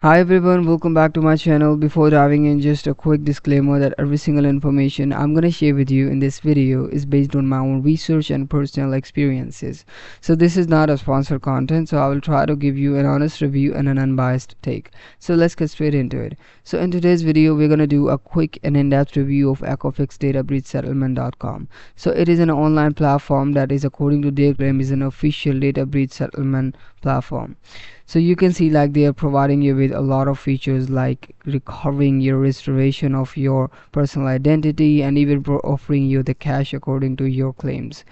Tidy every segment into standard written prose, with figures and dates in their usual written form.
Hi everyone, welcome back to my channel. Before diving in, just a quick disclaimer that every single information I'm gonna share with you in this video is based on my own research and personal experiences. So this is not a sponsored content, so I will try to give you an honest review and an unbiased take. So let's get straight into it. So in today's video, we're gonna do a quick and in-depth review of EquifaxDataBreachSettlement.com. So it is an online platform that is, according to their claim, is an official data breach settlement platform. So you can see like they are providing you with a lot of features like recovering your restoration of your personal identity and even offering you the cash according to your claims.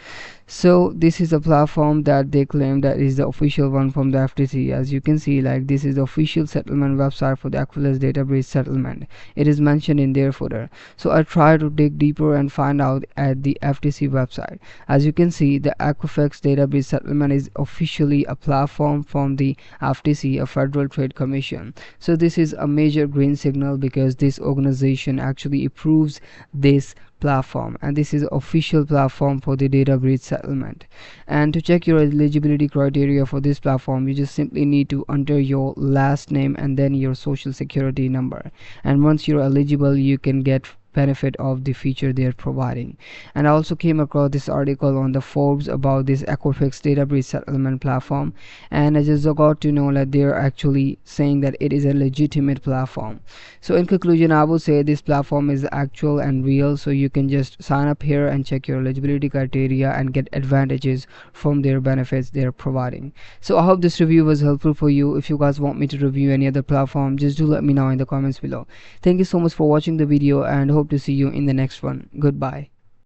So this is a platform that they claim that is the official one from the FTC. As you can see, like this is the official settlement website for the Equifax data breach settlement. It is mentioned in their footer. So I try to dig deeper and find out at the FTC website. As you can see, the Equifax data breach settlement is officially a platform from the FTC, a Federal Trade Commission. So this is a major green signal because this organization actually approves this platform, and this is official platform for the data breach settlement. And to check your eligibility criteria for this platform, you just simply need to enter your last name and then your social security number, and once you're eligible you can get benefit of the feature they are providing. And I also came across this article on the Forbes about this Equifax data breach settlement platform, and I just got to know that they're actually saying that it is a legitimate platform. So in conclusion, I would say this platform is actual and real, so you can just sign up here and check your eligibility criteria and get advantages from their benefits they're providing. So I hope this review was helpful for you. If you guys want me to review any other platform, just do let me know in the comments below. Thank you so much for watching the video and hope to see you in the next one. Goodbye.